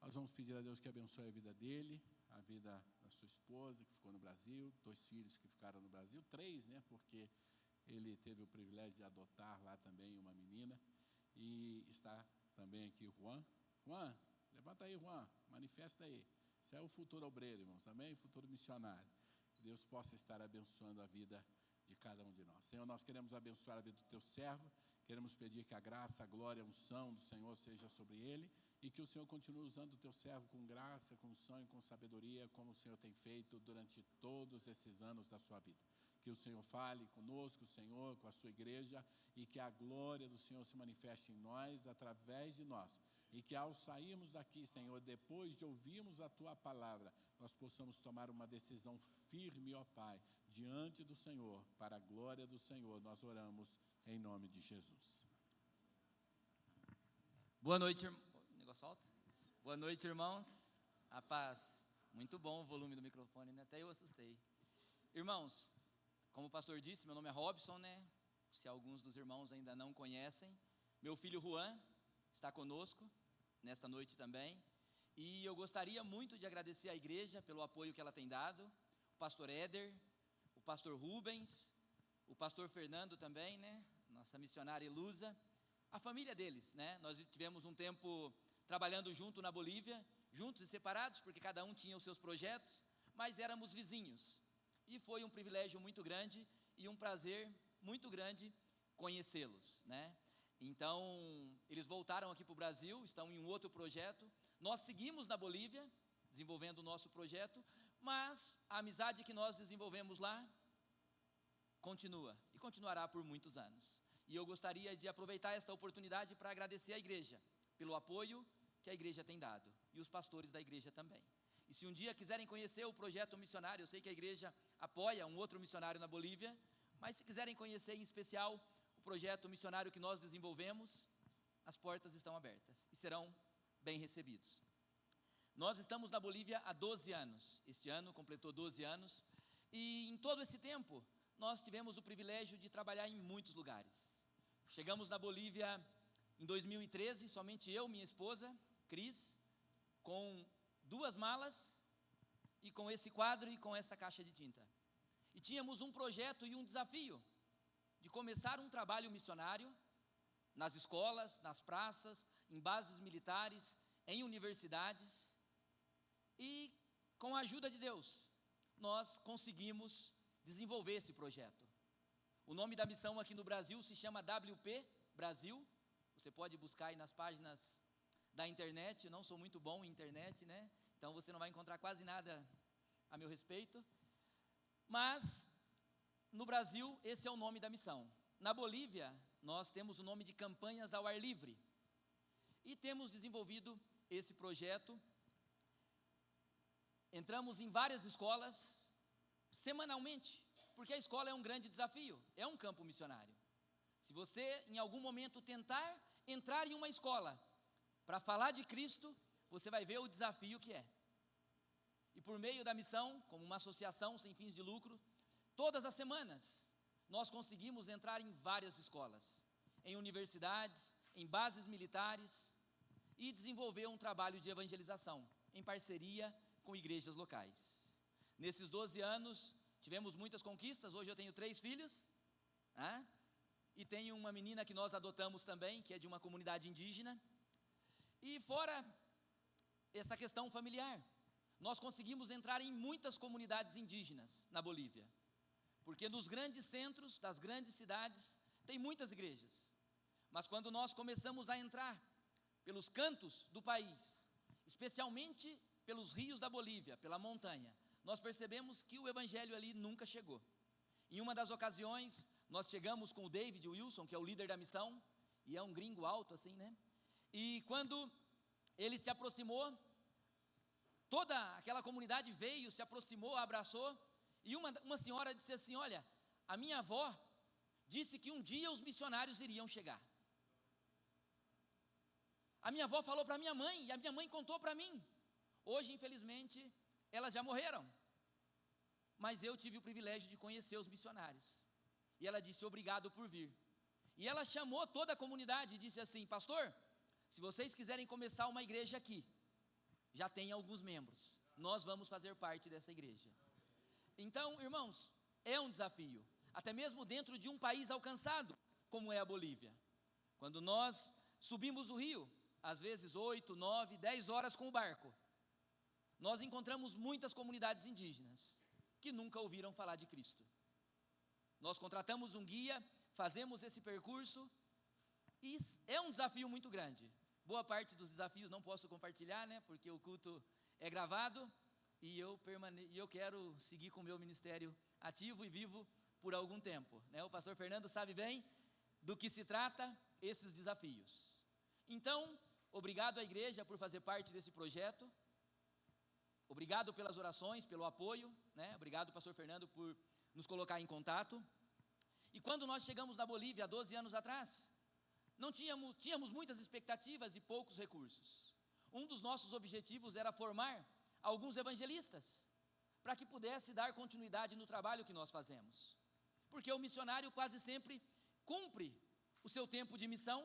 Nós vamos pedir a Deus que abençoe a vida dele, a vida da sua esposa, que ficou no Brasil, 2 filhos que ficaram no Brasil, 3, né, porque ele teve o privilégio de adotar lá também uma menina, e está também aqui o Juan. Juan, levanta aí, Juan, manifesta aí. Você é o futuro obreiro, irmãos, amém? Futuro missionário. Que Deus possa estar abençoando a vida de cada um de nós. Senhor, nós queremos abençoar a vida do teu servo, queremos pedir que a graça, a glória, a unção do Senhor seja sobre ele, e que o Senhor continue usando o teu servo com graça, com unção e com sabedoria, como o Senhor tem feito durante todos esses anos da sua vida. Que o Senhor fale conosco, Senhor, com a sua igreja, e que a glória do Senhor se manifeste em nós, através de nós, e que ao sairmos daqui, Senhor, depois de ouvirmos a tua palavra, nós possamos tomar uma decisão firme, ó Pai, diante do Senhor, para a glória do Senhor. Nós oramos em nome de Jesus. Boa noite, negócio alto? Boa noite, irmãos. A paz. Muito bom o volume do microfone, né? Até eu assustei. Irmãos, como o pastor disse, meu nome é Robson, né? Se alguns dos irmãos ainda não conhecem, meu filho Juan está conosco nesta noite também, e eu gostaria muito de agradecer à igreja pelo apoio que ela tem dado, o pastor Éder, o pastor Rubens, o pastor Fernando também, né? Nossa missionária Ilusa, a família deles, né? Nós tivemos um tempo trabalhando junto na Bolívia, juntos e separados, porque cada um tinha os seus projetos, mas éramos vizinhos, e foi um privilégio muito grande e um prazer muito grande conhecê-los, né? Então, eles voltaram aqui para o Brasil, estão em um outro projeto, nós seguimos na Bolívia, desenvolvendo o nosso projeto, mas a amizade que nós desenvolvemos lá, continua, e continuará por muitos anos, e eu gostaria de aproveitar esta oportunidade para agradecer à igreja, pelo apoio que a igreja tem dado, e os pastores da igreja também. E se um dia quiserem conhecer o projeto missionário, eu sei que a igreja apoia um outro missionário na Bolívia, mas se quiserem conhecer em especial o projeto missionário que nós desenvolvemos, as portas estão abertas e serão bem recebidos. Nós estamos na Bolívia há 12 anos, este ano completou 12 anos, e em todo esse tempo, nós tivemos o privilégio de trabalhar em muitos lugares. Chegamos na Bolívia em 2013, somente eu, minha esposa, Cris, com 2 malas, e com esse quadro e com essa caixa de tinta. E tínhamos um projeto e um desafio, de começar um trabalho missionário, nas escolas, nas praças, em bases militares, em universidades, e com a ajuda de Deus, nós conseguimos desenvolver esse projeto. O nome da missão aqui no Brasil se chama WP Brasil, você pode buscar aí nas páginas da internet, eu não sou muito bom em internet, né? Então você não vai encontrar quase nada a meu respeito, mas no Brasil esse é o nome da missão. Na Bolívia nós temos o nome de Campanhas ao Ar Livre, e temos desenvolvido esse projeto. Entramos em várias escolas semanalmente, porque a escola é um grande desafio, é um campo missionário. Se você em algum momento tentar entrar em uma escola para falar de Cristo, você vai ver o desafio que é. E por meio da missão, como uma associação sem fins de lucro, todas as semanas nós conseguimos entrar em várias escolas, em universidades, em bases militares, e desenvolver um trabalho de evangelização, em parceria com igrejas locais. Nesses 12 anos, tivemos muitas conquistas. Hoje eu tenho 3 filhos, e tenho uma menina que nós adotamos também, que é de uma comunidade indígena. E fora essa questão familiar, nós conseguimos entrar em muitas comunidades indígenas na Bolívia, porque nos grandes centros das grandes cidades tem muitas igrejas, mas quando nós começamos a entrar pelos cantos do país, especialmente pelos rios da Bolívia, pela montanha, nós percebemos que o evangelho ali nunca chegou. Em uma das ocasiões, nós chegamos com o David Wilson, que é o líder da missão, e é um gringo alto assim, né? E quando ele se aproximou, toda aquela comunidade veio, se aproximou, abraçou, e uma senhora disse assim: olha, a minha avó disse que um dia os missionários iriam chegar. A minha avó falou para a minha mãe, e a minha mãe contou para mim. Hoje, infelizmente, elas já morreram, mas eu tive o privilégio de conhecer os missionários, e ela disse: obrigado por vir. E ela chamou toda a comunidade e disse assim: pastor, se vocês quiserem começar uma igreja aqui, já tem alguns membros. Nós vamos fazer parte dessa igreja. Então, irmãos, é um desafio, até mesmo dentro de um país alcançado, como é a Bolívia. Quando nós subimos o rio, às vezes 8, 9, 10 horas com o barco, nós encontramos muitas comunidades indígenas que nunca ouviram falar de Cristo. Nós contratamos um guia, fazemos esse percurso, e é um desafio muito grande. Boa parte dos desafios não posso compartilhar, né, porque o culto é gravado, e eu quero seguir com o meu ministério ativo e vivo por algum tempo, né? O pastor Fernando sabe bem do que se trata esses desafios. Então, obrigado à igreja por fazer parte desse projeto, obrigado pelas orações, pelo apoio, né? Obrigado, pastor Fernando, por nos colocar em contato. E quando nós chegamos na Bolívia, há 12 anos atrás, tínhamos muitas expectativas e poucos recursos. Um dos nossos objetivos era formar alguns evangelistas, para que pudesse dar continuidade no trabalho que nós fazemos. Porque o missionário quase sempre cumpre o seu tempo de missão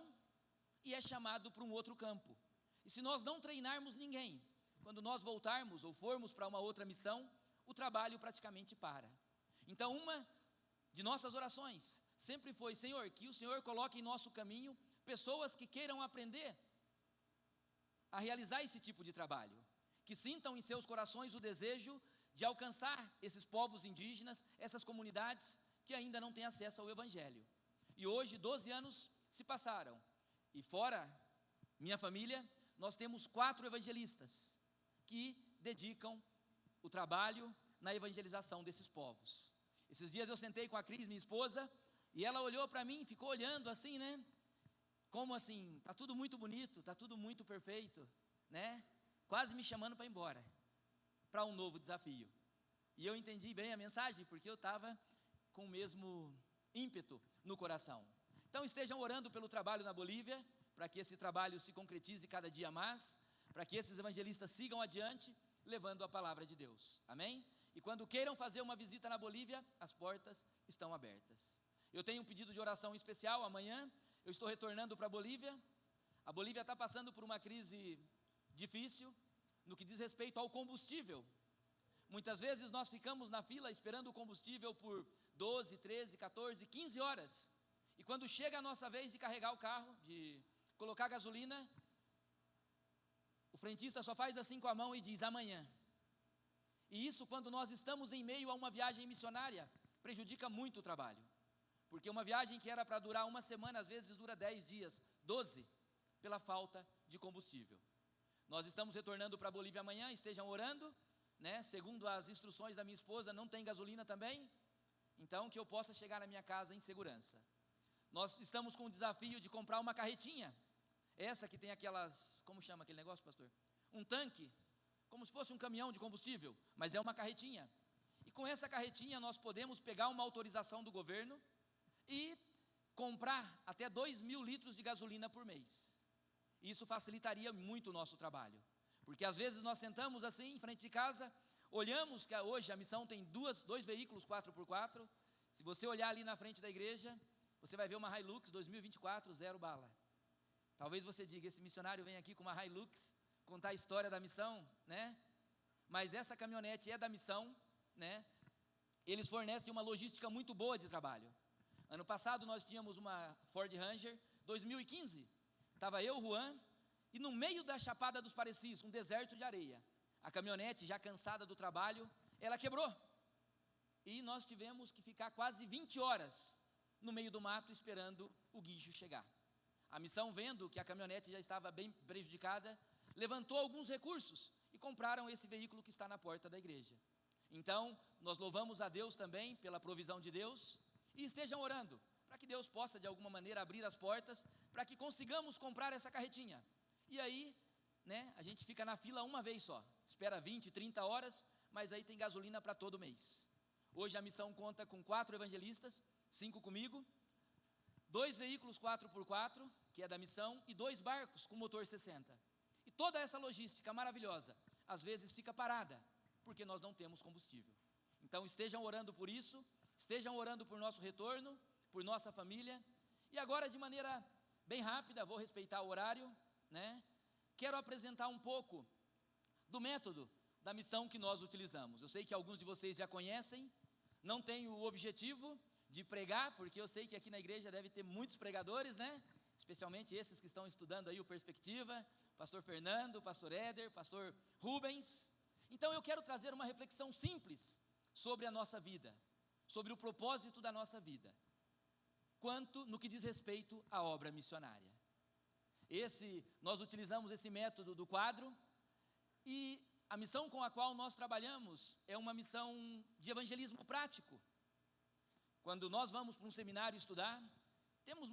e é chamado para um outro campo. E se nós não treinarmos ninguém, quando nós voltarmos ou formos para uma outra missão, o trabalho praticamente para. Então, uma de nossas orações sempre foi: Senhor, que o Senhor coloque em nosso caminho pessoas que queiram aprender a realizar esse tipo de trabalho, que sintam em seus corações o desejo de alcançar esses povos indígenas, essas comunidades que ainda não têm acesso ao Evangelho. E hoje, 12 anos se passaram, e fora minha família, nós temos 4 evangelistas que dedicam o trabalho na evangelização desses povos. Esses dias eu sentei com a Cris, minha esposa, e ela olhou para mim, ficou olhando assim, né? Como assim? Está tudo muito bonito, está tudo muito perfeito, né? Quase me chamando para ir embora, para um novo desafio. E eu entendi bem a mensagem, porque eu estava com o mesmo ímpeto no coração. Então estejam orando pelo trabalho na Bolívia, para que esse trabalho se concretize cada dia mais, para que esses evangelistas sigam adiante, levando a palavra de Deus, amém? E quando queiram fazer uma visita na Bolívia, as portas estão abertas. Eu tenho um pedido de oração especial. Amanhã eu estou retornando para a Bolívia está passando por uma crise difícil, no que diz respeito ao combustível. Muitas vezes nós ficamos na fila esperando o combustível por 12, 13, 14, 15 horas, e quando chega a nossa vez de carregar o carro, de colocar gasolina, o frentista só faz assim com a mão e diz: amanhã. E isso, quando nós estamos em meio a uma viagem missionária, prejudica muito o trabalho, porque uma viagem que era para durar uma semana, às vezes dura 10 dias, 12, pela falta de combustível. Nós estamos retornando para a Bolívia amanhã, estejam orando, né? Segundo as instruções da minha esposa, não tem gasolina também, então que eu possa chegar na minha casa em segurança. Nós estamos com o desafio de comprar uma carretinha, essa que tem aquelas, como chama aquele negócio, pastor? Um tanque, como se fosse um caminhão de combustível, mas é uma carretinha. E com essa carretinha nós podemos pegar uma autorização do governo e comprar até 2.000 litros de gasolina por mês. Isso facilitaria muito o nosso trabalho, porque às vezes nós sentamos assim em frente de casa, olhamos que hoje a missão tem dois veículos 4x4, se você olhar ali na frente da igreja, você vai ver uma Hilux 2024, 0 bala. Talvez você diga: esse missionário vem aqui com uma Hilux contar a história da missão, né? Mas essa caminhonete é da missão, né? Eles fornecem uma logística muito boa de trabalho. Ano passado nós tínhamos uma Ford Ranger 2015, estava eu, Juan, e no meio da Chapada dos Parecis, um deserto de areia, a caminhonete, já cansada do trabalho, ela quebrou, e nós tivemos que ficar quase 20 horas no meio do mato esperando o guincho chegar. A missão, vendo que a caminhonete já estava bem prejudicada, levantou alguns recursos e compraram esse veículo que está na porta da igreja. Então, nós louvamos a Deus também pela provisão de Deus, e estejam orando para que Deus possa de alguma maneira abrir as portas, para que consigamos comprar essa carretinha. E aí, né, a gente fica na fila uma vez só, espera 20, 30 horas, mas aí tem gasolina para todo mês. Hoje a missão conta com 4 evangelistas, 5 comigo, 2 veículos 4x4, que é da missão, e 2 barcos com motor 60. E toda essa logística maravilhosa, às vezes fica parada, porque nós não temos combustível. Então estejam orando por isso, estejam orando por nosso retorno, por nossa família. E agora, de maneira bem rápida, vou respeitar o horário, né? Quero apresentar um pouco do método, da missão que nós utilizamos. Eu sei que alguns de vocês já conhecem, não tenho o objetivo de pregar, porque eu sei que aqui na igreja deve ter muitos pregadores, né? Especialmente esses que estão estudando aí o Perspectiva, pastor Fernando, pastor Éder, pastor Rubens. Então eu quero trazer uma reflexão simples sobre a nossa vida, sobre o propósito da nossa vida, quanto no que diz respeito à obra missionária. Nós utilizamos esse método do quadro, e a missão com a qual nós trabalhamos é uma missão de evangelismo prático. Quando nós vamos para um seminário estudar, temos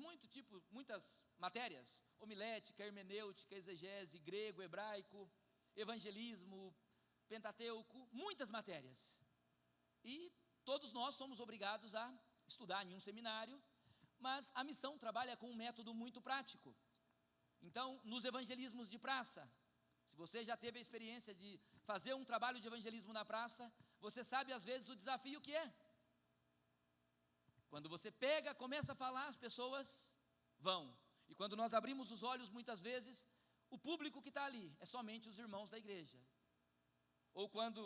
muitas matérias: homilética, hermenêutica, exegese, grego, hebraico, evangelismo, Pentateuco, muitas matérias. E todos nós somos obrigados a estudar em um seminário, mas a missão trabalha com um método muito prático. Então, nos evangelismos de praça, se você já teve a experiência de fazer um trabalho de evangelismo na praça, você sabe às vezes o desafio que é. Quando você começa a falar, as pessoas vão. E quando nós abrimos os olhos, muitas vezes, o público que está ali é somente os irmãos da igreja. Ou quando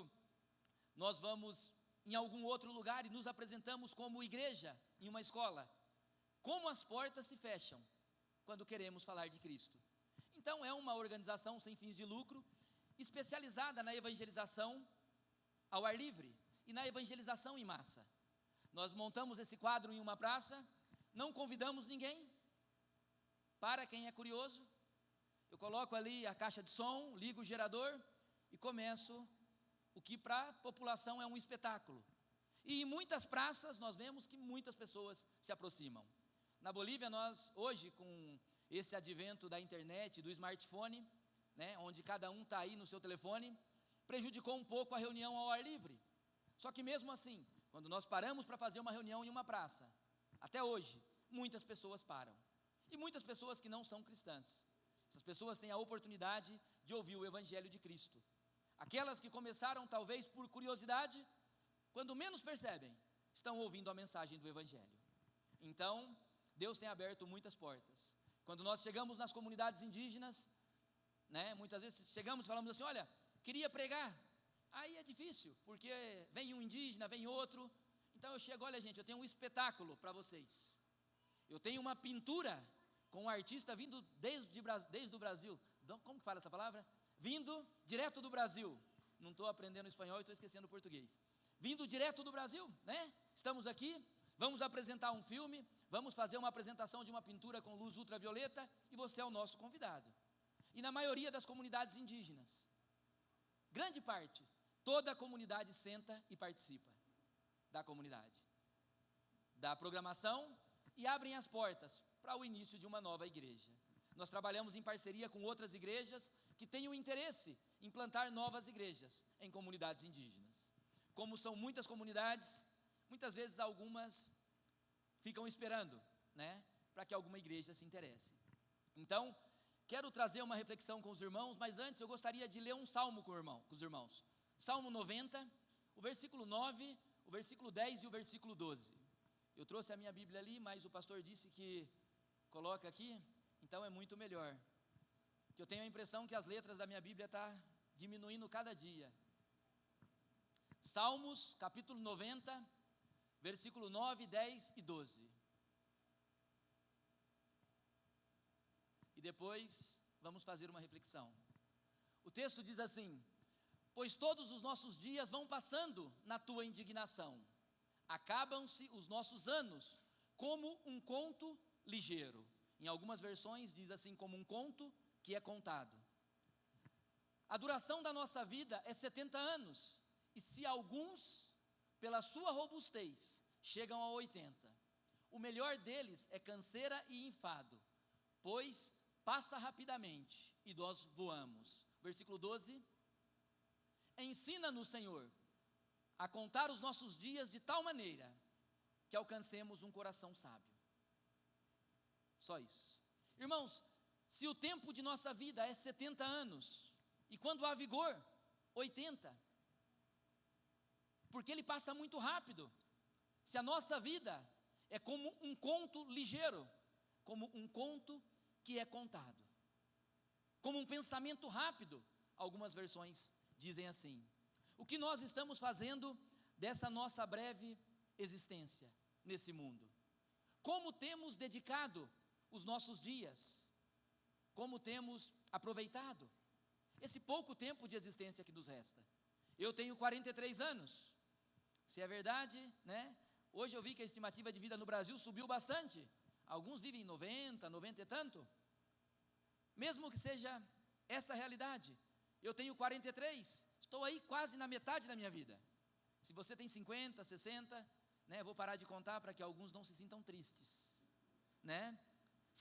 nós vamos em algum outro lugar e nos apresentamos como igreja em uma escola, como as portas se fecham quando queremos falar de Cristo. Então é uma organização sem fins de lucro, especializada na evangelização ao ar livre e na evangelização em massa. Nós montamos esse quadro em uma praça, não convidamos ninguém. Para quem é curioso, eu coloco ali a caixa de som, ligo o gerador e começo o que para a população é um espetáculo. E em muitas praças nós vemos que muitas pessoas se aproximam. Na Bolívia nós, hoje, com esse advento da internet, do smartphone, né, onde cada um está aí no seu telefone, prejudicou um pouco a reunião ao ar livre. Só que mesmo assim, quando nós paramos para fazer uma reunião em uma praça, até hoje, muitas pessoas param. E muitas pessoas que não são cristãs. Essas pessoas têm a oportunidade de ouvir o Evangelho de Cristo. Aquelas que começaram talvez por curiosidade, quando menos percebem, estão ouvindo a mensagem do Evangelho. Então, Deus tem aberto muitas portas. Quando nós chegamos nas comunidades indígenas, né, muitas vezes chegamos e falamos assim: olha, queria pregar. Aí é difícil, porque vem um indígena, vem outro. Então eu chego: olha gente, eu tenho um espetáculo para vocês. Eu tenho uma pintura com um artista vindo desde o Brasil. Como que fala essa palavra? Vindo direto do Brasil. Não estou aprendendo espanhol e estou esquecendo o português. Vindo direto do Brasil, né? Estamos aqui, vamos apresentar um filme, vamos fazer uma apresentação de uma pintura com luz ultravioleta e você é o nosso convidado. E na maioria das comunidades indígenas, grande parte, toda a comunidade senta e participa da comunidade, da programação, e abrem as portas para o início de uma nova igreja. Nós trabalhamos em parceria com outras igrejas que têm o interesse em plantar novas igrejas em comunidades indígenas. Como são muitas comunidades, muitas vezes algumas ficam esperando, né, para que alguma igreja se interesse. Então, quero trazer uma reflexão com os irmãos, mas antes eu gostaria de ler um salmo com os irmãos. Salmo 90, o versículo 9, o versículo 10 e o versículo 12. Eu trouxe a minha Bíblia ali, mas o pastor disse que coloca aqui, então é muito melhor. Que eu tenho a impressão que as letras da minha Bíblia estão diminuindo cada dia. Salmos, capítulo 90, versículo 9, 10 e 12. E depois vamos fazer uma reflexão. O texto diz assim: pois todos os nossos dias vão passando na tua indignação, acabam-se os nossos anos como um conto ligeiro. Em algumas versões diz assim: como um conto que é contado. A duração da nossa vida é 70 anos, e se alguns, pela sua robustez, chegam a 80, o melhor deles é canseira e enfado, pois passa rapidamente e nós voamos. Versículo 12: ensina-nos, Senhor, a contar os nossos dias de tal maneira que alcancemos um coração sábio. Só isso. Irmãos, se o tempo de nossa vida é 70 anos, e quando há vigor, 80, porque ele passa muito rápido. Se a nossa vida é como um conto ligeiro, como um conto que é contado, como um pensamento rápido, algumas versões dizem assim: o que nós estamos fazendo dessa nossa breve existência nesse mundo? Como temos dedicado os nossos dias? Como temos aproveitado esse pouco tempo de existência que nos resta? Eu tenho 43 anos, se é verdade, né? Hoje eu vi que a estimativa de vida no Brasil subiu bastante. Alguns vivem 90, 90 e tanto. Mesmo que seja essa a realidade, eu tenho 43, estou aí quase na metade da minha vida. Se você tem 50, 60, né, vou parar de contar para que alguns não se sintam tristes, né?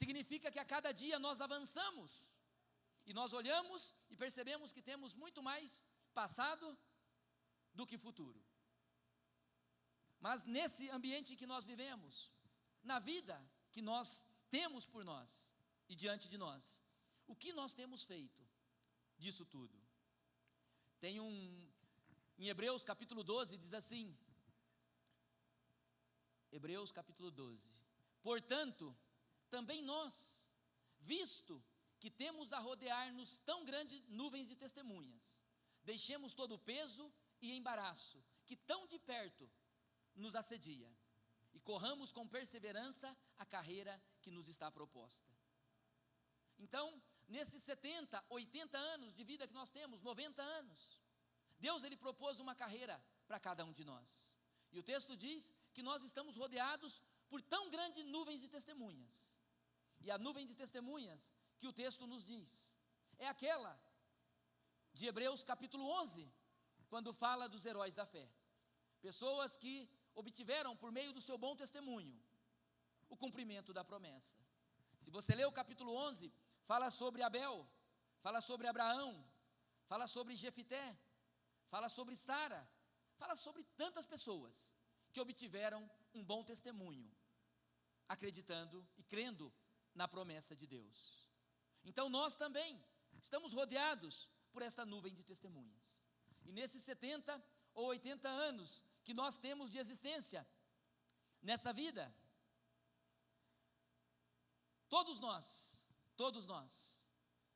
Significa que a cada dia nós avançamos, e nós olhamos e percebemos que temos muito mais passado do que futuro. Mas nesse ambiente que nós vivemos, na vida que nós temos por nós e diante de nós, o que nós temos feito disso tudo? Tem em Hebreus capítulo 12, diz assim, Hebreus capítulo 12: portanto, também nós, visto que temos a rodear-nos tão grandes nuvens de testemunhas, deixemos todo o peso e embaraço que tão de perto nos assedia, e corramos com perseverança a carreira que nos está proposta. Então, nesses 70, 80 anos de vida que nós temos, 90 anos, Deus ele propôs uma carreira para cada um de nós. E o texto diz que nós estamos rodeados por tão grandes nuvens de testemunhas. E a nuvem de testemunhas que o texto nos diz é aquela de Hebreus capítulo 11, quando fala dos heróis da fé. Pessoas que obtiveram por meio do seu bom testemunho o cumprimento da promessa. Se você ler o capítulo 11, fala sobre Abel, fala sobre Abraão, fala sobre Jefité, fala sobre Sara, fala sobre tantas pessoas que obtiveram um bom testemunho, acreditando e crendo na promessa de Deus. Então nós também estamos rodeados por esta nuvem de testemunhas. E nesses 70 ou 80 anos que nós temos de existência nessa vida, todos nós,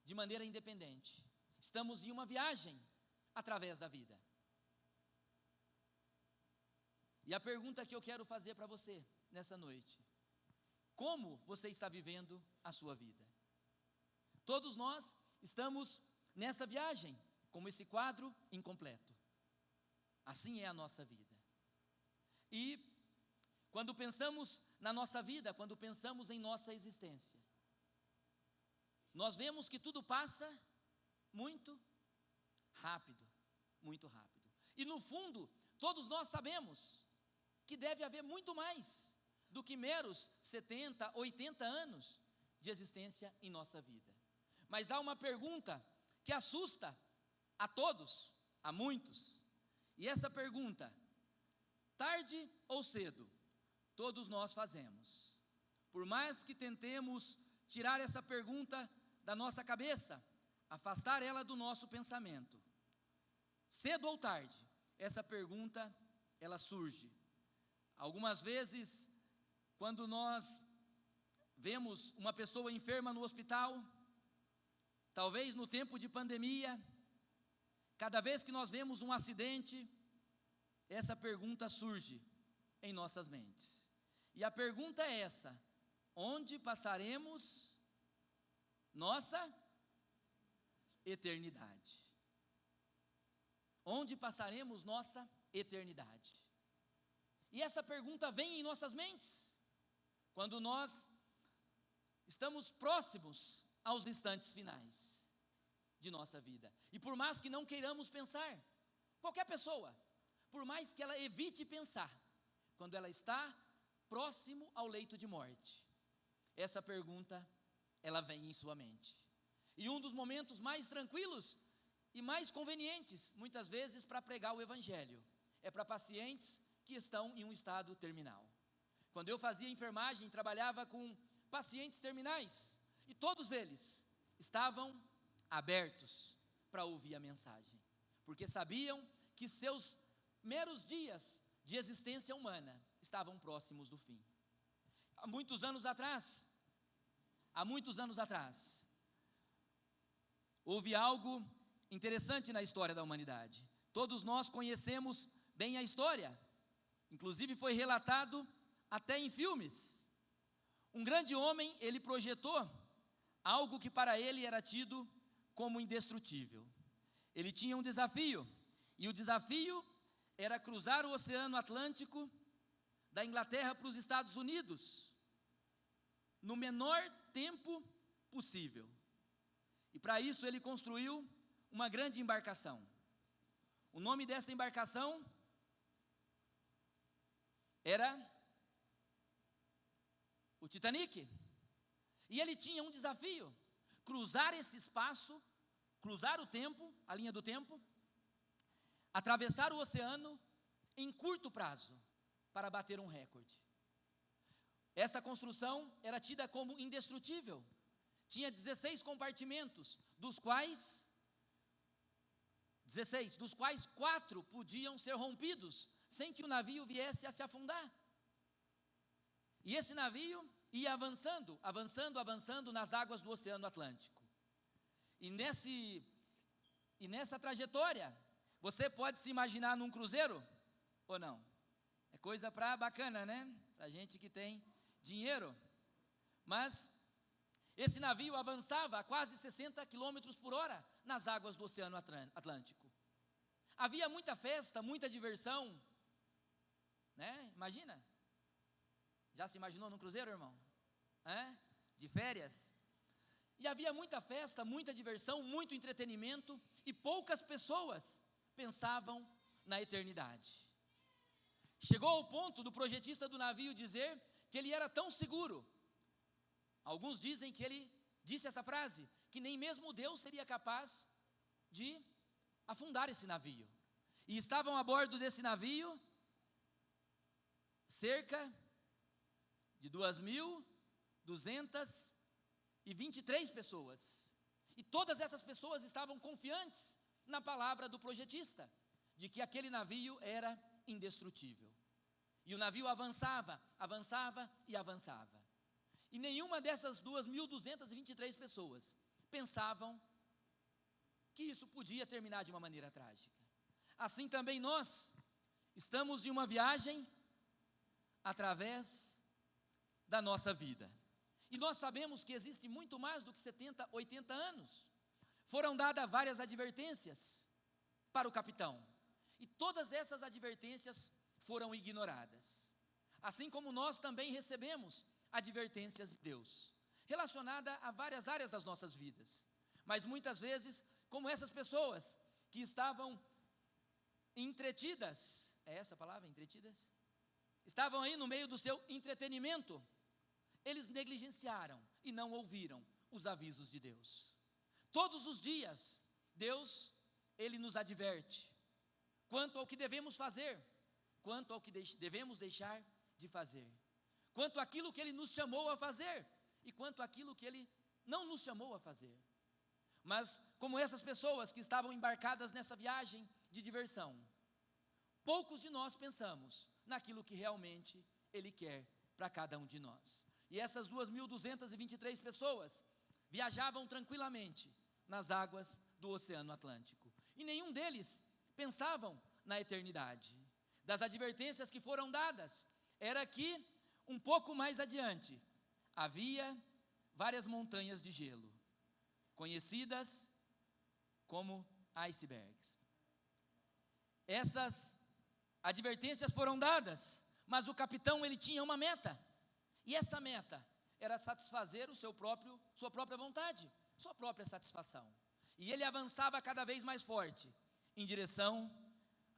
de maneira independente, estamos em uma viagem através da vida. E a pergunta que eu quero fazer para você nessa noite: como você está vivendo a sua vida? Todos nós estamos nessa viagem, como esse quadro incompleto. Assim é a nossa vida. E quando pensamos na nossa vida, quando pensamos em nossa existência, nós vemos que tudo passa muito rápido, muito rápido. E no fundo, todos nós sabemos que deve haver muito mais do que meros 70, 80 anos de existência em nossa vida. Mas há uma pergunta que assusta a todos, a muitos. E essa pergunta, tarde ou cedo, todos nós fazemos. Por mais que tentemos tirar essa pergunta da nossa cabeça, afastar ela do nosso pensamento, cedo ou tarde, essa pergunta, ela surge. Algumas vezes, quando nós vemos uma pessoa enferma no hospital, talvez no tempo de pandemia, cada vez que nós vemos um acidente, essa pergunta surge em nossas mentes. E a pergunta é essa: onde passaremos nossa eternidade? Onde passaremos nossa eternidade? E essa pergunta vem em nossas mentes quando nós estamos próximos aos instantes finais de nossa vida. E por mais que não queiramos pensar, qualquer pessoa, por mais que ela evite pensar, quando ela está próximo ao leito de morte, essa pergunta, ela vem em sua mente. E um dos momentos mais tranquilos e mais convenientes, muitas vezes, para pregar o evangelho, é para pacientes que estão em um estado terminal. Quando eu fazia enfermagem, trabalhava com pacientes terminais, e todos eles estavam abertos para ouvir a mensagem, porque sabiam que seus meros dias de existência humana estavam próximos do fim. Há muitos anos atrás, houve algo interessante na história da humanidade. Todos nós conhecemos bem a história, inclusive foi relatado até em filmes. Um grande homem, ele projetou algo que para ele era tido como indestrutível. Ele tinha um desafio, e o desafio era cruzar o Oceano Atlântico da Inglaterra para os Estados Unidos, no menor tempo possível. E para isso ele construiu uma grande embarcação. O nome desta embarcação era o Titanic. E ele tinha um desafio: cruzar esse espaço, cruzar o tempo, a linha do tempo, atravessar o oceano em curto prazo, para bater um recorde. Essa construção era tida como indestrutível. Tinha 16 compartimentos, dos quais 4 podiam ser rompidos, sem que o navio viesse a se afundar. E esse navio ia avançando nas águas do Oceano Atlântico. E nessa trajetória, você pode se imaginar num cruzeiro ou não? É coisa bacana, né? Pra gente que tem dinheiro. Mas esse navio avançava a quase 60 km por hora nas águas do Oceano Atlântico. Havia muita festa, muita diversão, né? Imagina. Já se imaginou num cruzeiro, irmão? De férias? E havia muita festa, muita diversão, muito entretenimento, e poucas pessoas pensavam na eternidade. Chegou ao ponto do projetista do navio dizer que ele era tão seguro. Alguns dizem que ele disse essa frase, que nem mesmo Deus seria capaz de afundar esse navio. E estavam a bordo desse navio cerca de 2.223 pessoas. E todas essas pessoas estavam confiantes na palavra do projetista, de que aquele navio era indestrutível. E o navio avançava e avançava. E nenhuma dessas 2.223 pessoas pensavam que isso podia terminar de uma maneira trágica. Assim também nós estamos em uma viagem através da nossa vida. E nós sabemos que existe muito mais do que 70, 80 anos. Foram dadas várias advertências para o capitão. E todas essas advertências foram ignoradas. Assim como nós também recebemos advertências de Deus, relacionada a várias áreas das nossas vidas. Mas muitas vezes, como essas pessoas que estavam entretidas, é essa a palavra, entretidas? Estavam aí no meio do seu entretenimento, eles negligenciaram e não ouviram os avisos de Deus. Todos os dias, Deus, Ele nos adverte quanto ao que devemos fazer, quanto ao que devemos deixar de fazer, quanto àquilo que Ele nos chamou a fazer e quanto àquilo que Ele não nos chamou a fazer. Mas, como essas pessoas que estavam embarcadas nessa viagem de diversão, poucos de nós pensamos naquilo que realmente Ele quer para cada um de nós. E essas 2.223 pessoas viajavam tranquilamente nas águas do Oceano Atlântico. E nenhum deles pensavam na eternidade. Das advertências que foram dadas, era que, um pouco mais adiante, havia várias montanhas de gelo, conhecidas como icebergs. Essas advertências foram dadas, mas o capitão, ele tinha uma meta, e essa meta era satisfazer sua própria vontade, sua própria satisfação. E ele avançava cada vez mais forte, em direção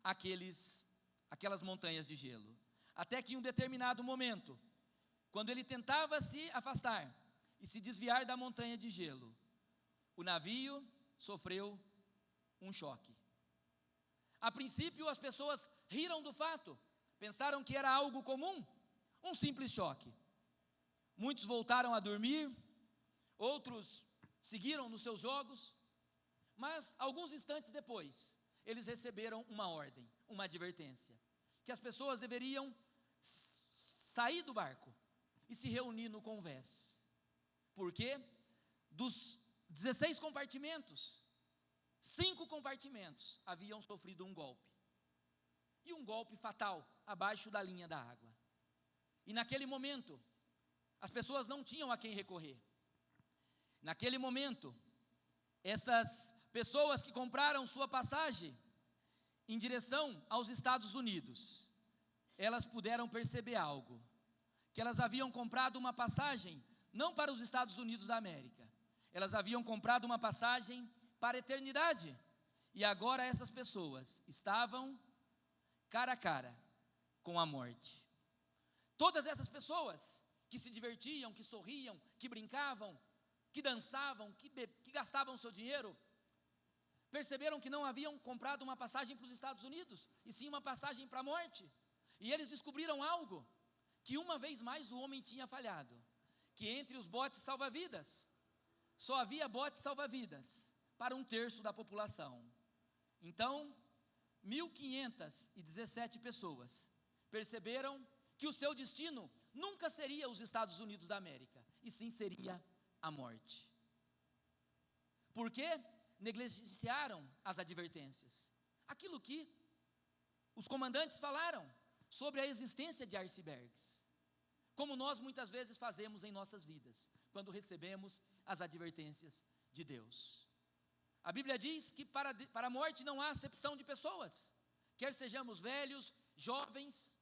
àquelas montanhas de gelo. Até que em um determinado momento, quando ele tentava se afastar e se desviar da montanha de gelo, o navio sofreu um choque. A princípio, as pessoas riram do fato, pensaram que era algo comum, um simples choque. Muitos voltaram a dormir, outros seguiram nos seus jogos, mas alguns instantes depois, eles receberam uma ordem, uma advertência, que as pessoas deveriam sair do barco e se reunir no convés, porque dos 16 compartimentos, 5 compartimentos haviam sofrido um golpe. E um golpe fatal, abaixo da linha da água. E naquele momento, as pessoas não tinham a quem recorrer. Naquele momento, essas pessoas que compraram sua passagem em direção aos Estados Unidos, elas puderam perceber algo, que elas haviam comprado uma passagem não para os Estados Unidos da América, elas haviam comprado uma passagem para a eternidade, e agora essas pessoas estavam cara a cara com a morte. Todas essas pessoas que se divertiam, que sorriam, que brincavam, que dançavam, que gastavam seu dinheiro, perceberam que não haviam comprado uma passagem para os Estados Unidos, e sim uma passagem para a morte. E eles descobriram algo, que uma vez mais o homem tinha falhado, que entre os botes salva-vidas, só havia botes salva-vidas para 1/3 da população. Então, 1.517 pessoas perceberam que o seu destino nunca seria os Estados Unidos da América, e sim seria a morte. Por quê? Negligenciaram as advertências. Aquilo que os comandantes falaram sobre a existência de icebergs, como nós muitas vezes fazemos em nossas vidas, quando recebemos as advertências de Deus. A Bíblia diz que para a morte não há acepção de pessoas, quer sejamos velhos, jovens,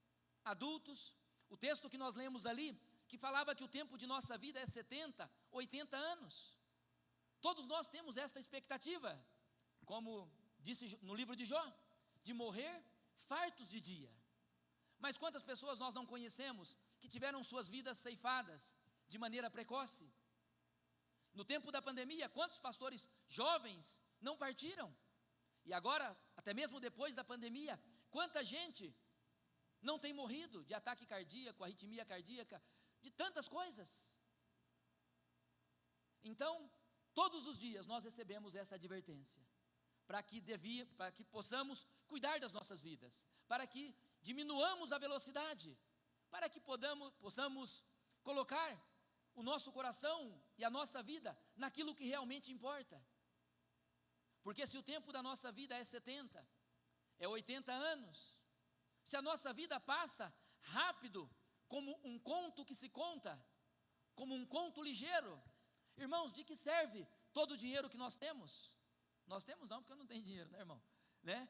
adultos. O texto que nós lemos ali, que falava que o tempo de nossa vida é 70, 80 anos. Todos nós temos esta expectativa, como disse no livro de Jó, de morrer fartos de dia. Mas quantas pessoas nós não conhecemos que tiveram suas vidas ceifadas de maneira precoce? No tempo da pandemia, quantos pastores jovens não partiram? E agora, até mesmo depois da pandemia, quanta gente não tem morrido de ataque cardíaco, arritmia cardíaca, de tantas coisas. Então, todos os dias nós recebemos essa advertência, para que possamos cuidar das nossas vidas, para que diminuamos a velocidade, para que possamos colocar o nosso coração e a nossa vida naquilo que realmente importa. Porque se o tempo da nossa vida é 70, é 80 anos, se a nossa vida passa rápido, como um conto que se conta, como um conto ligeiro, irmãos, de que serve todo o dinheiro que nós temos? Nós temos não, porque eu não tenho dinheiro, né, irmão? Né?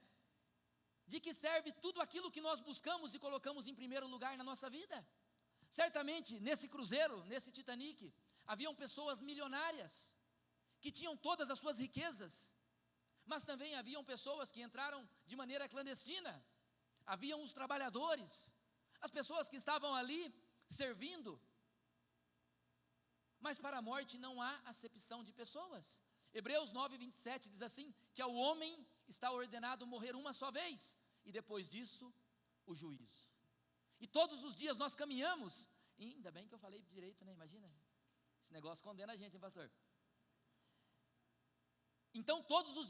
De que serve tudo aquilo que nós buscamos e colocamos em primeiro lugar na nossa vida? Certamente, nesse cruzeiro, nesse Titanic, haviam pessoas milionárias, que tinham todas as suas riquezas, mas também haviam pessoas que entraram de maneira clandestina, haviam os trabalhadores, as pessoas que estavam ali servindo, mas para a morte não há acepção de pessoas. Hebreus 9:27 diz assim, que ao homem está ordenado morrer uma só vez, e depois disso, o juízo. E todos os dias nós caminhamos, e ainda bem que eu falei direito, né? Imagina, esse negócio condena a gente, hein, pastor? Então todos os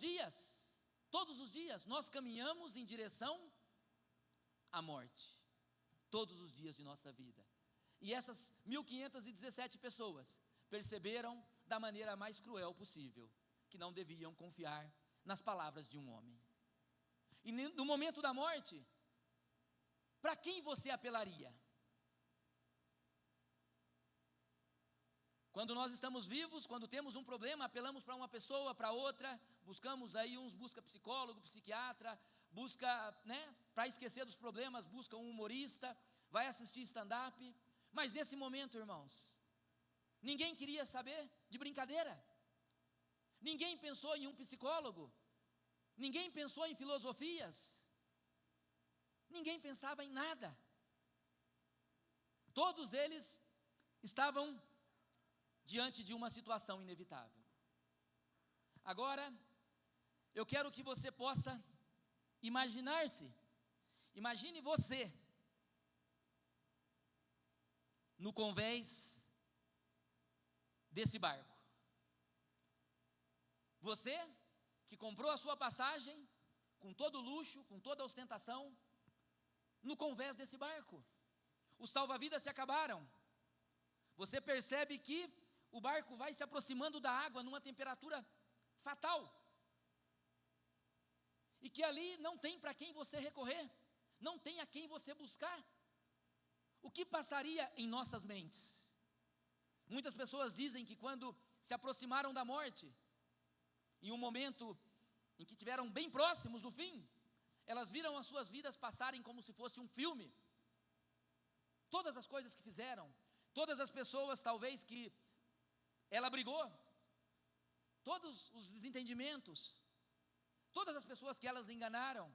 dias nós caminhamos em direção à morte, todos os dias de nossa vida. E essas 1.517 pessoas perceberam da maneira mais cruel possível, que não deviam confiar nas palavras de um homem. E no momento da morte, para quem você apelaria? Quando nós estamos vivos, quando temos um problema, apelamos para uma pessoa, para outra, buscamos aí, uns busca psicólogo, psiquiatra, busca, para esquecer dos problemas, busca um humorista, vai assistir stand-up. Mas nesse momento, irmãos, ninguém queria saber de brincadeira, ninguém pensou em um psicólogo, ninguém pensou em filosofias, ninguém pensava em nada. Todos eles estavam diante de uma situação inevitável. Agora, eu quero que você possa imaginar-se, imagine você no convés desse barco. Você que comprou a sua passagem com todo luxo, com toda ostentação, no convés desse barco. Os salva-vidas se acabaram. Você percebe que o barco vai se aproximando da água numa temperatura fatal. que ali não tem para quem você recorrer, não tem a quem você buscar. O que passaria em nossas mentes? Muitas pessoas dizem que quando se aproximaram da morte, em um momento em que estiveram bem próximos do fim, elas viram as suas vidas passarem como se fosse um filme. Todas as coisas que fizeram, todas as pessoas talvez que ela brigou, todos os desentendimentos, todas as pessoas que elas enganaram,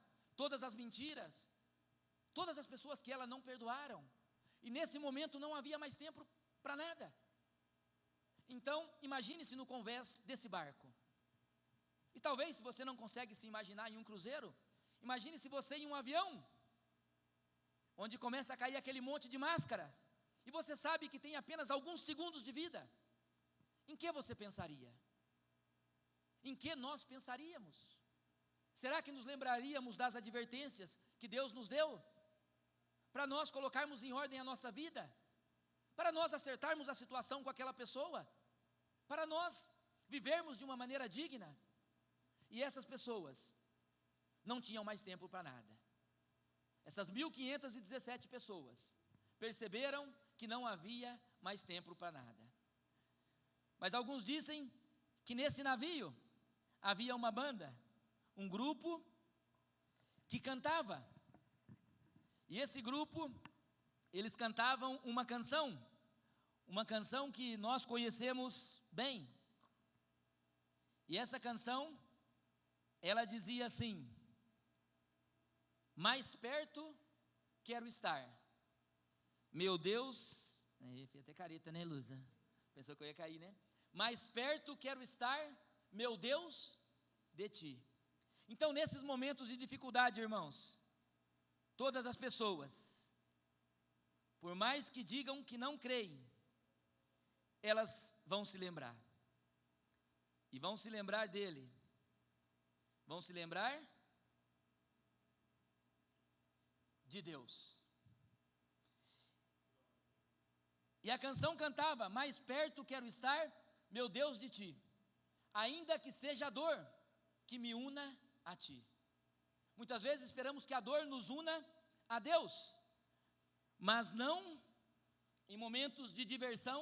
todas as mentiras, todas as pessoas que ela não perdoaram, e nesse momento não havia mais tempo para nada. Então, imagine-se no convés desse barco. E talvez, se você não consegue se imaginar em um cruzeiro, imagine-se você em um avião, onde começa a cair aquele monte de máscaras, e você sabe que tem apenas alguns segundos de vida. Em que você pensaria? Em que nós pensaríamos? Será que nos lembraríamos das advertências que Deus nos deu? Para nós colocarmos em ordem a nossa vida? Para nós acertarmos a situação com aquela pessoa? Para nós vivermos de uma maneira digna? E essas pessoas não tinham mais tempo para nada. Essas 1.517 pessoas perceberam que não havia mais tempo para nada. Mas alguns dizem que nesse navio havia uma banda, um grupo que cantava. E esse grupo, eles cantavam uma canção que nós conhecemos bem. E essa canção, ela dizia assim: mais perto quero estar, meu Deus, aí fiz até careta, né, Luza? Pensou que eu ia cair, né? Mais perto quero estar, meu Deus, de ti. Então, nesses momentos de dificuldade, irmãos, todas as pessoas, por mais que digam que não creem, elas vão se lembrar. E vão se lembrar dele. Vão se lembrar de Deus. E a canção cantava: mais perto quero estar, meu Deus, de ti, ainda que seja a dor que me una a ti. Muitas vezes esperamos que a dor nos una a Deus, mas não em momentos de diversão,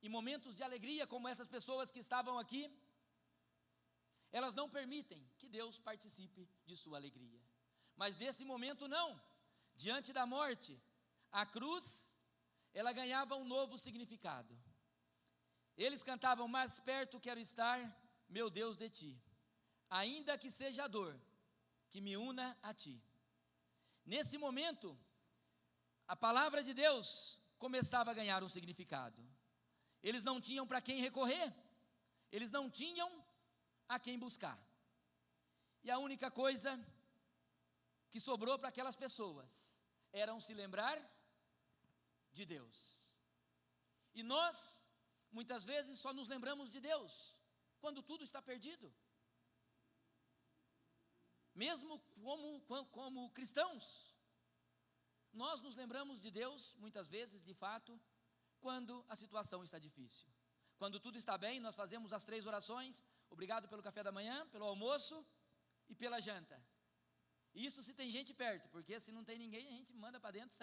em momentos de alegria, como essas pessoas que estavam aqui. Elas não permitem que Deus participe de sua alegria. Mas desse momento não. Diante da morte, a cruz, ela ganhava um novo significado. Eles cantavam: mais perto quero estar, meu Deus, de ti, ainda que seja a dor que me una a ti. Nesse momento, a palavra de Deus começava a ganhar um significado. Eles não tinham para quem recorrer, eles não tinham a quem buscar. E a única coisa que sobrou para aquelas pessoas era se lembrar de Deus. E nós, muitas vezes, só nos lembramos de Deus quando tudo está perdido. Mesmo como cristãos, nós nos lembramos de Deus, muitas vezes, de fato, quando a situação está difícil. Quando tudo está bem, nós fazemos as 3 orações: obrigado pelo café da manhã, pelo almoço e pela janta. Isso se tem gente perto, porque se não tem ninguém, a gente manda para dentro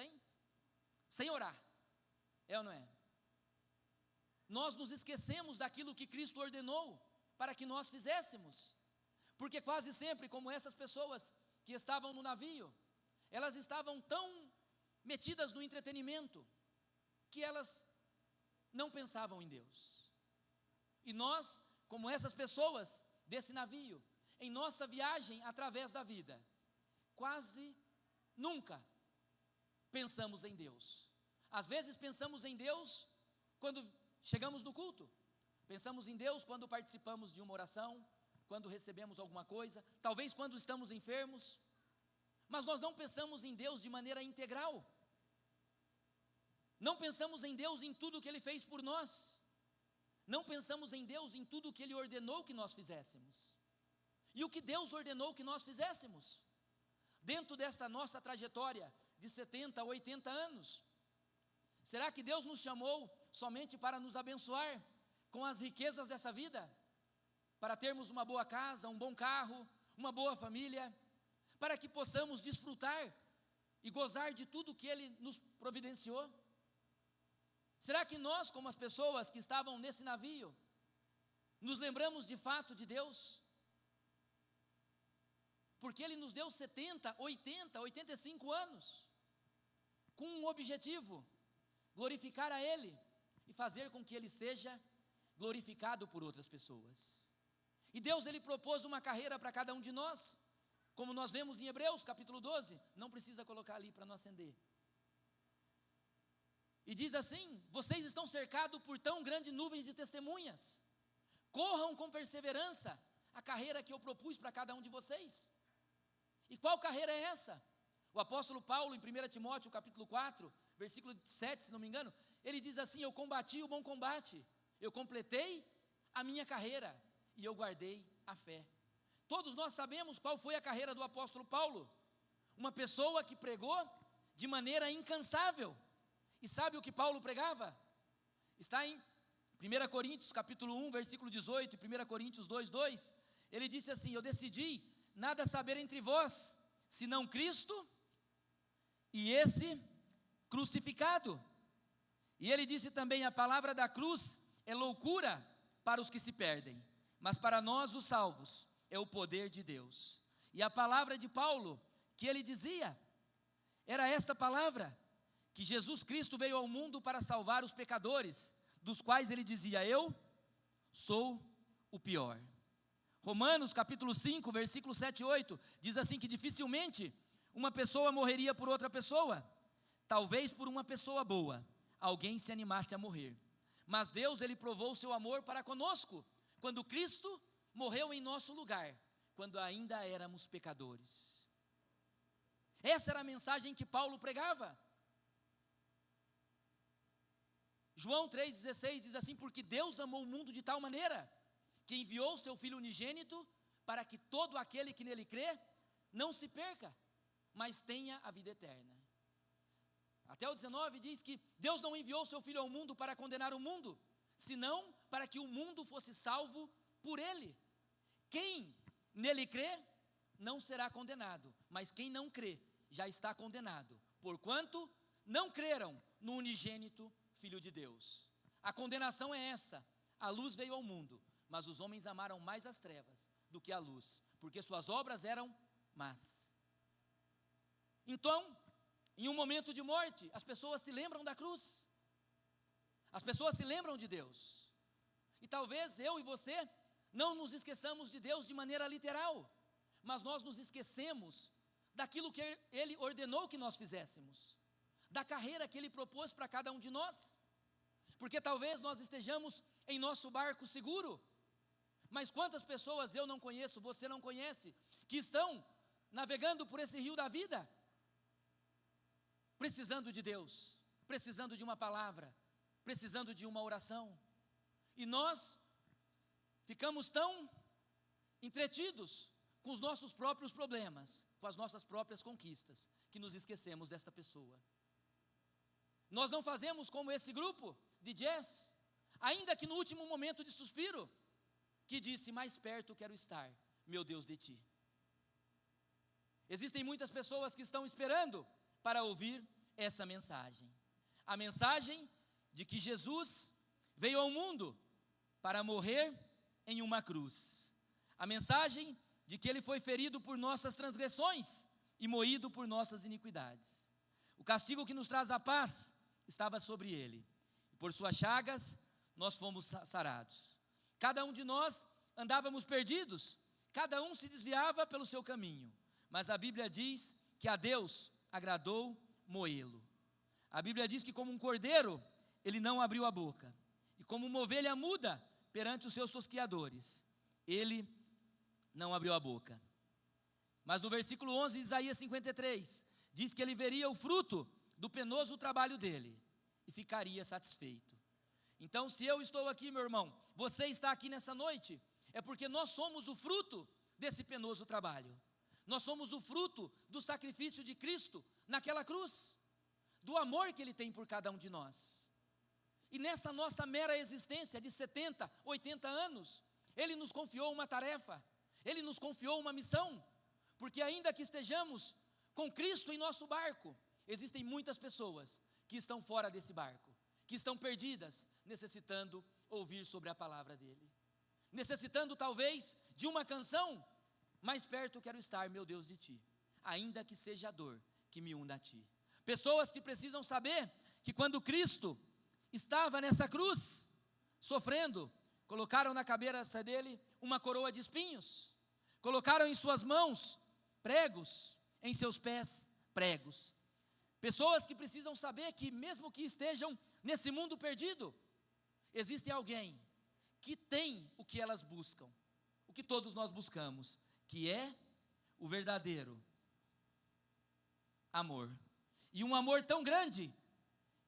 sem orar. É ou não é? Nós nos esquecemos daquilo que Cristo ordenou para que nós fizéssemos. Porque quase sempre, como essas pessoas que estavam no navio, elas estavam tão metidas no entretenimento, que elas não pensavam em Deus. E nós, como essas pessoas desse navio, em nossa viagem através da vida, quase nunca pensamos em Deus. Às vezes pensamos em Deus quando chegamos no culto, pensamos em Deus quando participamos de uma oração, quando recebemos alguma coisa, talvez quando estamos enfermos, mas nós não pensamos em Deus de maneira integral. Não pensamos em Deus em tudo que Ele fez por nós. Não pensamos em Deus em tudo que Ele ordenou que nós fizéssemos. E o que Deus ordenou que nós fizéssemos? Dentro desta nossa trajetória de 70 a 80 anos, será que Deus nos chamou somente para nos abençoar com as riquezas dessa vida? Para termos uma boa casa, um bom carro, uma boa família, para que possamos desfrutar e gozar de tudo que Ele nos providenciou? Será que nós, como as pessoas que estavam nesse navio, nos lembramos de fato de Deus? Porque Ele nos deu 70, 80, 85 anos, com um objetivo: glorificar a Ele e fazer com que Ele seja glorificado por outras pessoas. E Deus, Ele propôs uma carreira para cada um de nós, como nós vemos em Hebreus capítulo 12, não precisa colocar ali para não acender. E diz assim: vocês estão cercados por tão grandes nuvens de testemunhas, corram com perseverança a carreira que eu propus para cada um de vocês. E qual carreira é essa? O apóstolo Paulo, em 1 Timóteo capítulo 4, versículo 7, se não me engano, ele diz assim: eu combati o bom combate, eu completei a minha carreira e eu guardei a fé. Todos nós sabemos qual foi a carreira do apóstolo Paulo, uma pessoa que pregou de maneira incansável. E sabe o que Paulo pregava? Está em 1 Coríntios capítulo 1, versículo 18, e 1 Coríntios 2, 2, ele disse assim: eu decidi nada saber entre vós, senão Cristo e esse crucificado. E ele disse também: a palavra da cruz é loucura para os que se perdem, mas para nós os salvos é o poder de Deus. E a palavra de Paulo, que ele dizia, era esta palavra, que Jesus Cristo veio ao mundo para salvar os pecadores, dos quais ele dizia: eu sou o pior. Romanos capítulo 5, versículo 7 e 8, diz assim que dificilmente uma pessoa morreria por outra pessoa, talvez por uma pessoa boa, alguém se animasse a morrer. Mas Deus, Ele provou o seu amor para conosco, quando Cristo morreu em nosso lugar, quando ainda éramos pecadores. Essa era a mensagem que Paulo pregava. João 3,16 diz assim: porque Deus amou o mundo de tal maneira, que enviou o seu Filho unigênito, para que todo aquele que nele crê, não se perca, mas tenha a vida eterna. Até o 19 diz que Deus não enviou o seu Filho ao mundo para condenar o mundo, senão para que o mundo fosse salvo por ele. Quem nele crê, não será condenado, mas quem não crê, já está condenado, porquanto não creram no unigênito Filho de Deus. A condenação é essa: a luz veio ao mundo, mas os homens amaram mais as trevas do que a luz, porque suas obras eram más. Então, em um momento de morte, as pessoas se lembram da cruz, as pessoas se lembram de Deus. E talvez eu e você não nos esqueçamos de Deus de maneira literal, mas nós nos esquecemos daquilo que Ele ordenou que nós fizéssemos, da carreira que Ele propôs para cada um de nós, porque talvez nós estejamos em nosso barco seguro, mas quantas pessoas eu não conheço, você não conhece, que estão navegando por esse rio da vida, precisando de Deus, precisando de uma palavra, precisando de uma oração, e nós ficamos tão entretidos com os nossos próprios problemas, com as nossas próprias conquistas, que nos esquecemos desta pessoa. Nós não fazemos como esse grupo de jazz, ainda que no último momento de suspiro, que disse: mais perto quero estar, meu Deus, de ti. Existem muitas pessoas que estão esperando para ouvir essa mensagem, a mensagem de que Jesus veio ao mundo para morrer em uma cruz, a mensagem de que Ele foi ferido por nossas transgressões e moído por nossas iniquidades. O castigo que nos traz a paz estava sobre Ele, e por suas chagas nós fomos sarados. Cada um de nós andávamos perdidos, cada um se desviava pelo seu caminho, mas a Bíblia diz que a Deus agradou moê-lo. A Bíblia diz que como um cordeiro, Ele não abriu a boca, e como uma ovelha muda perante os seus tosquiadores, Ele não abriu a boca. Mas no versículo 11 de Isaías 53, diz que Ele veria o fruto do penoso trabalho dele e ficaria satisfeito. Então, se eu estou aqui, meu irmão, você está aqui nessa noite, é porque nós somos o fruto desse penoso trabalho. Nós somos o fruto do sacrifício de Cristo naquela cruz, do amor que Ele tem por cada um de nós. E nessa nossa mera existência de 70, 80 anos, Ele nos confiou uma tarefa, Ele nos confiou uma missão, porque ainda que estejamos com Cristo em nosso barco, existem muitas pessoas que estão fora desse barco, que estão perdidas, necessitando ouvir sobre a palavra dele, necessitando talvez de uma canção: mais perto quero estar, meu Deus, de ti, ainda que seja a dor que me una a ti. Pessoas que precisam saber que quando Cristo estava nessa cruz, sofrendo, colocaram na cabeça dele uma coroa de espinhos, colocaram em suas mãos pregos, em seus pés pregos. Pessoas que precisam saber que mesmo que estejam nesse mundo perdido, existe alguém que tem o que elas buscam, o que todos nós buscamos, que é o verdadeiro amor. E um amor tão grande,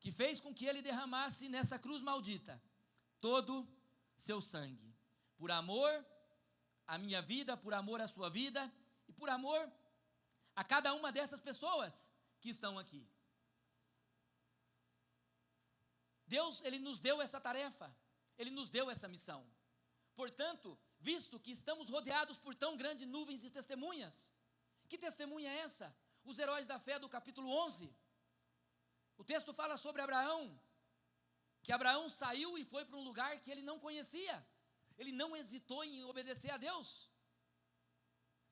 que fez com que ele derramasse nessa cruz maldita todo seu sangue, por amor à minha vida, por amor à sua vida, e por amor a cada uma dessas pessoas que estão aqui. Deus, ele nos deu essa tarefa, ele nos deu essa missão. Portanto, visto que estamos rodeados por tão grandes nuvens de testemunhas, que testemunha é essa? Os heróis da fé do capítulo 11, o texto fala sobre Abraão, que Abraão saiu e foi para um lugar que ele não conhecia, ele não hesitou em obedecer a Deus.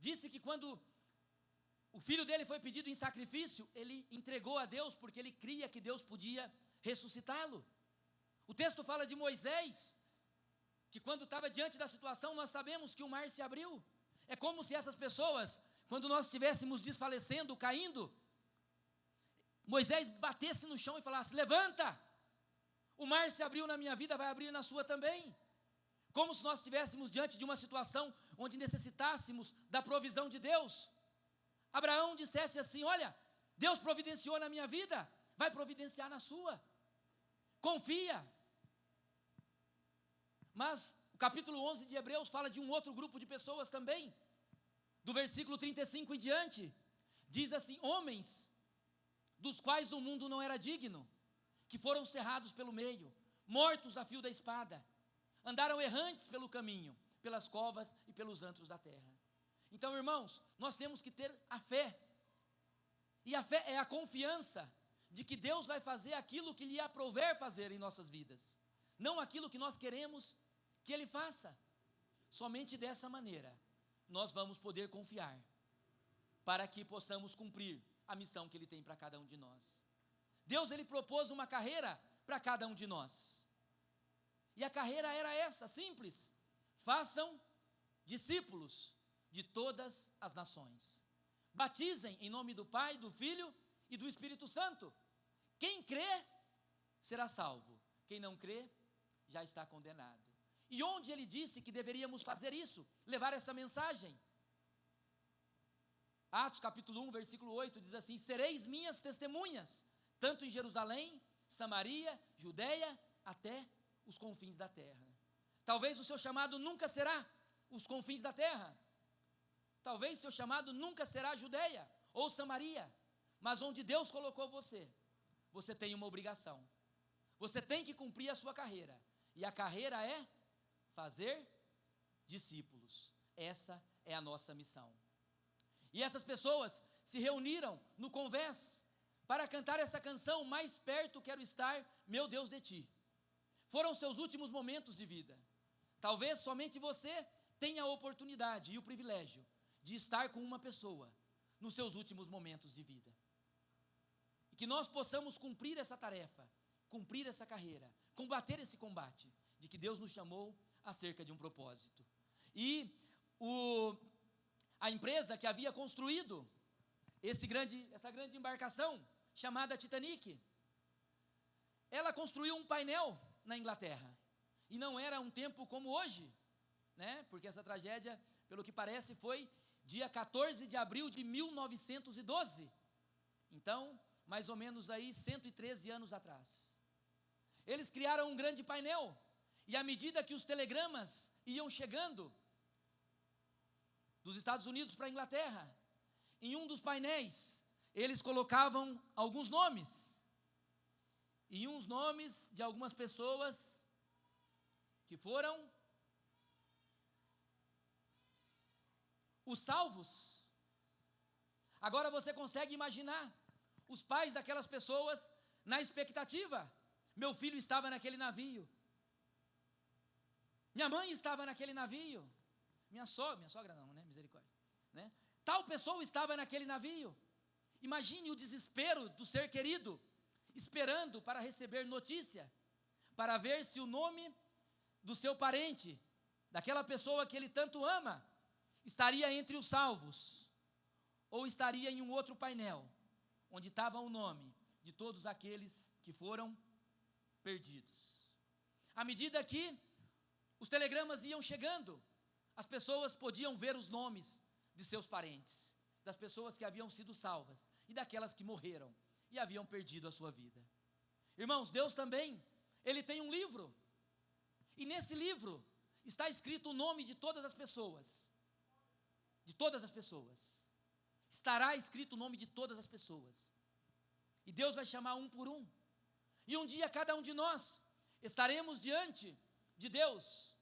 Disse que quando o filho dele foi pedido em sacrifício, ele entregou a Deus, porque ele cria que Deus podia ressuscitá-lo. O texto fala de Moisés, que quando estava diante da situação, nós sabemos que o mar se abriu. É como se essas pessoas, quando nós estivéssemos desfalecendo, caindo, Moisés batesse no chão e falasse: levanta, o mar se abriu na minha vida, vai abrir na sua também. Como se nós estivéssemos diante de uma situação onde necessitássemos da provisão de Deus. Abraão dissesse assim: olha, Deus providenciou na minha vida, vai providenciar na sua, confia. Mas o capítulo 11 de Hebreus fala de um outro grupo de pessoas também, do versículo 35 em diante, diz assim: homens dos quais o mundo não era digno, que foram cerrados pelo meio, mortos a fio da espada, andaram errantes pelo caminho, pelas covas e pelos antros da terra. Então, irmãos, nós temos que ter a fé, e a fé é a confiança de que Deus vai fazer aquilo que lhe aprouver fazer em nossas vidas, não aquilo que nós queremos que Ele faça. Somente dessa maneira nós vamos poder confiar, para que possamos cumprir a missão que Ele tem para cada um de nós. Deus, Ele propôs uma carreira para cada um de nós, e a carreira era essa, simples: façam discípulos de todas as nações, batizem em nome do Pai, do Filho e do Espírito Santo. Quem crê será salvo, quem não crê já está condenado. E onde ele disse que deveríamos fazer isso, levar essa mensagem? Atos capítulo 1, versículo 8, diz assim: sereis minhas testemunhas, tanto em Jerusalém, Samaria, Judeia, até os confins da terra. Talvez o seu chamado nunca será os confins da terra, talvez seu chamado nunca será Judeia ou Samaria, mas onde Deus colocou você, você tem uma obrigação, você tem que cumprir a sua carreira, e a carreira é fazer discípulos. Essa é a nossa missão. E essas pessoas se reuniram no convés para cantar essa canção: mais perto quero estar, meu Deus, de ti. Foram seus últimos momentos de vida. Talvez somente você tenha a oportunidade e o privilégio de estar com uma pessoa nos seus últimos momentos de vida, e que nós possamos cumprir essa tarefa, cumprir essa carreira, combater esse combate, de que Deus nos chamou acerca de um propósito. E a empresa que havia construído essa grande embarcação, chamada Titanic, ela construiu um painel na Inglaterra, e não era um tempo como hoje, né? Porque essa tragédia, pelo que parece, foi dia 14 de abril de 1912, então, mais ou menos aí 113 anos atrás. Eles criaram um grande painel, e à medida que os telegramas iam chegando dos Estados Unidos para a Inglaterra, em um dos painéis, eles colocavam alguns nomes, e uns nomes de algumas pessoas que foram os salvos Agora você consegue imaginar os pais daquelas pessoas na expectativa. Meu filho estava naquele navio. Minha mãe estava naquele navio. Minha sogra não, né? Misericórdia. Né? Tal pessoa estava naquele navio. Imagine o desespero do ser querido, esperando para receber notícia, para ver se o nome do seu parente, daquela pessoa que ele tanto ama, estaria entre os salvos, ou estaria em um outro painel, onde estava o nome de todos aqueles que foram perdidos. À medida que os telegramas iam chegando, as pessoas podiam ver os nomes de seus parentes, das pessoas que haviam sido salvas e daquelas que morreram e haviam perdido a sua vida. Irmãos, Deus também, Ele tem um livro, e nesse livro está escrito o nome de todas as pessoas, estará escrito o nome de todas as pessoas, e Deus vai chamar um por um, e um dia cada um de nós estaremos diante de Deus,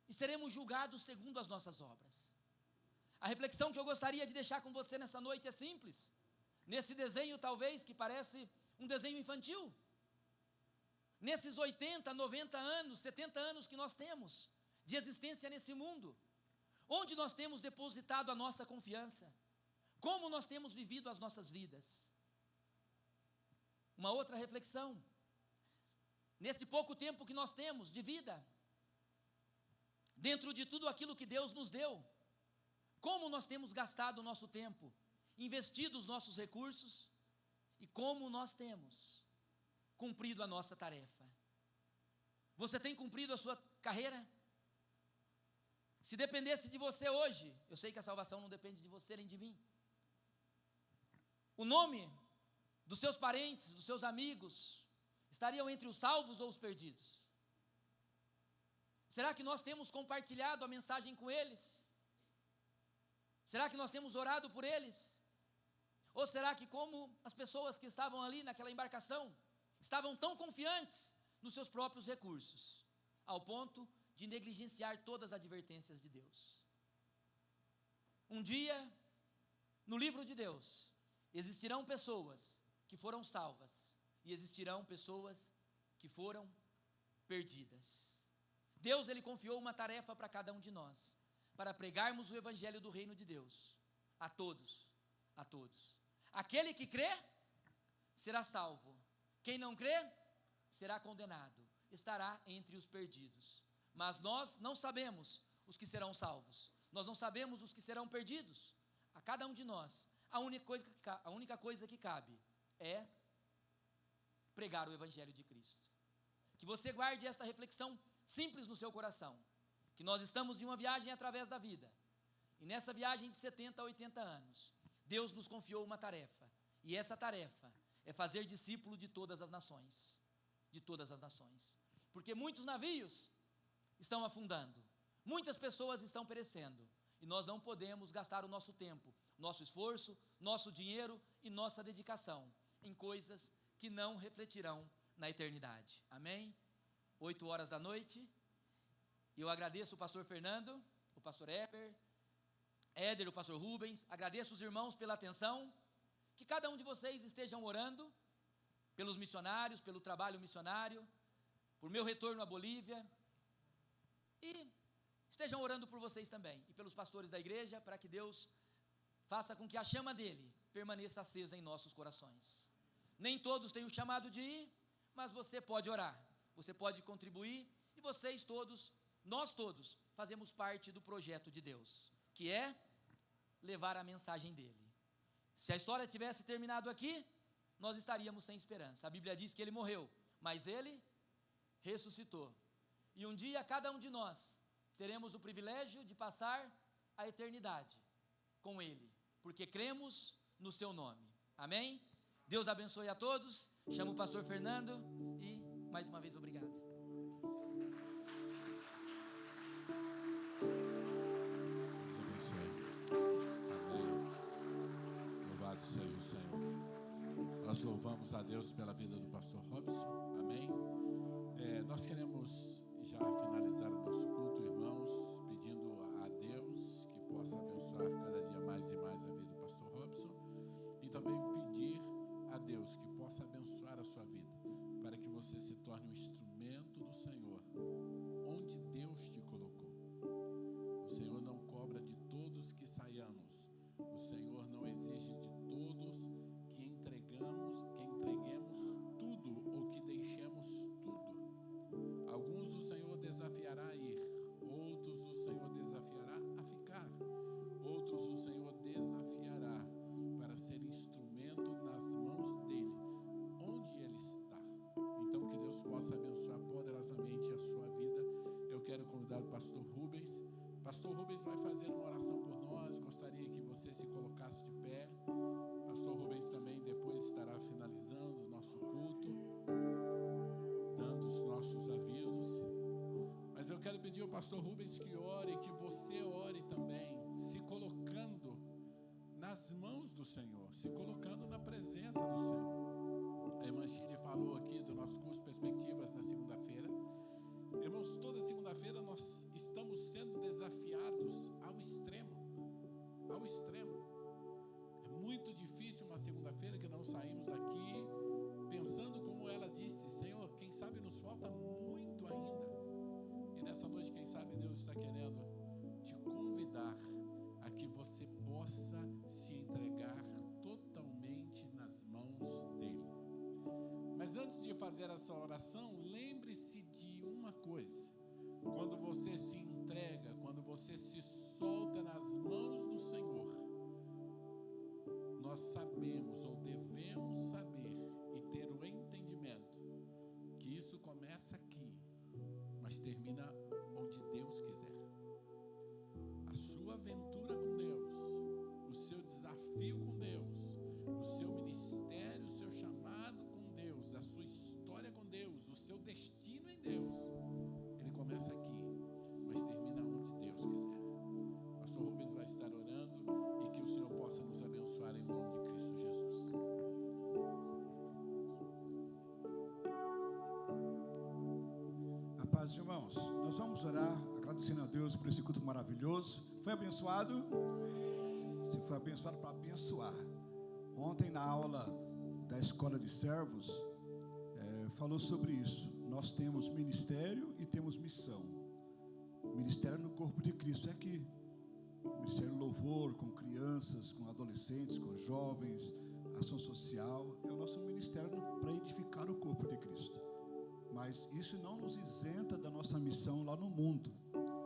e seremos julgados segundo as nossas obras. A reflexão que eu gostaria de deixar com você nessa noite é simples, nesse desenho talvez que parece um desenho infantil, nesses 80, 90 anos, 70 anos que nós temos de existência nesse mundo, onde nós temos depositado a nossa confiança, como nós temos vivido as nossas vidas. Uma outra reflexão, nesse pouco tempo que nós temos de vida, dentro de tudo aquilo que Deus nos deu, como nós temos gastado o nosso tempo, investido os nossos recursos, e como nós temos cumprido a nossa tarefa. Você tem cumprido a sua carreira? Se dependesse de você hoje, eu sei que a salvação não depende de você nem de mim, o nome dos seus parentes, dos seus amigos, estariam entre os salvos ou os perdidos? Será que nós temos compartilhado a mensagem com eles? Será que nós temos orado por eles? Ou será que, como as pessoas que estavam ali naquela embarcação, estavam tão confiantes nos seus próprios recursos, ao ponto de negligenciar todas as advertências de Deus? Um dia, no livro de Deus, existirão pessoas que foram salvas, e existirão pessoas que foram perdidas. Deus, Ele confiou uma tarefa para cada um de nós, para pregarmos o evangelho do reino de Deus, a todos, a todos. Aquele que crê, será salvo. Quem não crê, será condenado, estará entre os perdidos. Mas nós não sabemos os que serão salvos, nós não sabemos os que serão perdidos. A cada um de nós, a única coisa que cabe é pregar o evangelho de Cristo. Que você guarde esta reflexão simples no seu coração, que nós estamos em uma viagem através da vida, e nessa viagem de 70 a 80 anos, Deus nos confiou uma tarefa, e essa tarefa é fazer discípulo de todas as nações, porque muitos navios estão afundando, muitas pessoas estão perecendo, e nós não podemos gastar o nosso tempo, nosso esforço, nosso dinheiro e nossa dedicação em coisas que não refletirão na eternidade. Amém? 8 horas da noite, e eu agradeço o pastor Fernando, o pastor Éder, o pastor Rubens, agradeço os irmãos pela atenção, que cada um de vocês estejam orando pelos missionários, pelo trabalho missionário, por meu retorno à Bolívia, e estejam orando por vocês também, e pelos pastores da igreja, para que Deus faça com que a chama dele permaneça acesa em nossos corações. Nem todos têm o chamado de ir, mas você pode orar, você pode contribuir, e vocês todos, nós todos, fazemos parte do projeto de Deus, que é levar a mensagem dele. Se a história tivesse terminado aqui, nós estaríamos sem esperança. A Bíblia diz que ele morreu, mas ele ressuscitou. E um dia cada um de nós teremos o privilégio de passar a eternidade com ele, porque cremos no seu nome. Amém? Deus abençoe a todos. Chamo o pastor Fernando e mais uma vez obrigado. Deus abençoe. Amém. Louvado seja o Senhor. Nós louvamos a Deus pela vida do pastor Robson. Amém. Nós queremos já finalizar o nosso culto, irmãos, pedindo a Deus que possa abençoar cada dia mais e mais a vida do pastor Robson. vai fazer uma oração por nós. Gostaria que você se colocasse de pé. Pastor Rubens também depois estará finalizando o nosso culto, dando os nossos avisos. Mas eu quero pedir ao pastor Rubens que ore, que você ore também, se colocando nas mãos do Senhor, se colocando na presença do Senhor. A irmã Shiri falou aqui do nosso curso Perspectivas na segunda-feira. Irmãos, toda segunda-feira nós estamos sendo desafiados ao extremo. Ao extremo. É muito difícil uma segunda-feira que não saímos daqui pensando como ela disse: Senhor, quem sabe nos falta muito ainda. E nessa noite, quem sabe Deus está querendo te convidar a que você possa se entregar totalmente nas mãos dele. Mas antes de fazer essa oração, lembre-se de uma coisa: quando você se entrega, quando você se solta nas mãos do Senhor, nós sabemos ou devemos saber e ter o entendimento que isso começa aqui, mas termina onde Deus quiser. A sua aventura com Deus, o seu desafio com Deus, o seu ministério, o seu chamado com Deus, a sua história com Deus, o seu destino em Deus, ele começa aqui, mas termina onde Deus quiser. O pastor Rubens vai estar orando e que o Senhor possa nos abençoar em nome de Cristo Jesus. A paz, irmãos. Nós vamos orar agradecendo a Deus por esse culto maravilhoso. Foi abençoado? Se foi abençoado, para abençoar. Ontem na aula da Escola de Servos, falou sobre isso. Nós temos ministério e temos missão. Ministério no corpo de Cristo é aqui. Ministério louvor, com crianças, com adolescentes, com jovens, ação social. É o nosso ministério para edificar o corpo de Cristo. Mas isso não nos isenta da nossa missão lá no mundo,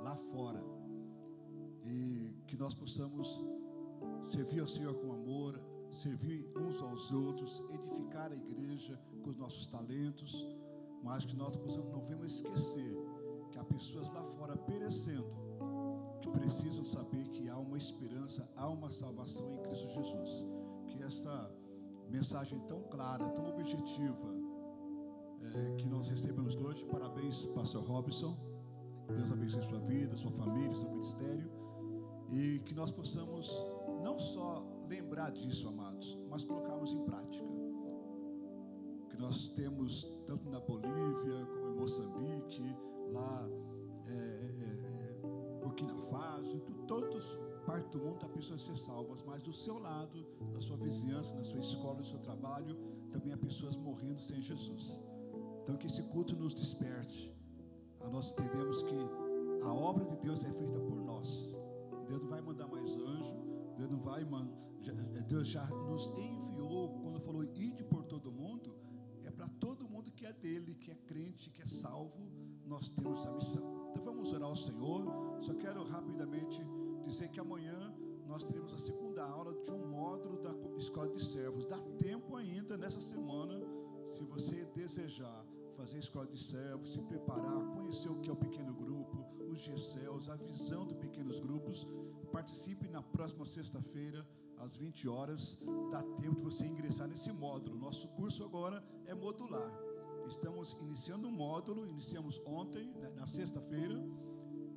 lá fora. E que nós possamos servir ao Senhor com amor, servir uns aos outros, edificar a igreja com os nossos talentos, mas que nós não devemos esquecer que há pessoas lá fora perecendo, que precisam saber que há uma esperança, há uma salvação em Cristo Jesus. Que esta mensagem tão clara, tão objetiva, que nós recebemos hoje, parabéns, pastor Robson, Deus abençoe sua vida, sua família, seu ministério, e que nós possamos não só lembrar disso, amados, mas colocarmos em prática. Que nós temos tanto na Bolívia, como em Moçambique, lá Burkina Faso, todos parte do mundo há pessoas a ser salvas, mas do seu lado, na sua vizinhança, na sua escola, no seu trabalho, também há pessoas morrendo sem Jesus. Então que esse culto nos desperte a nós entendemos que a obra de Deus é feita por nós. Deus não vai mandar mais anjo, Deus não vai Deus já nos enviou. Quando falou ide por todo mundo, é para todo mundo que é dele, que é crente, que é salvo. Nós temos essa missão. Então vamos orar ao Senhor. Só quero rapidamente dizer que amanhã nós teremos a segunda aula de um módulo da Escola de Servos. Dá tempo ainda nessa semana, se você desejar fazer a Escola de Servos, se preparar, conhecer o que é o pequeno grupo, os GCELs, a visão de pequenos grupos. Participe na próxima sexta-feira, às 20 horas. Dá tempo de você ingressar nesse módulo. Nosso curso agora é modular. Estamos iniciando um módulo, iniciamos ontem, na sexta-feira.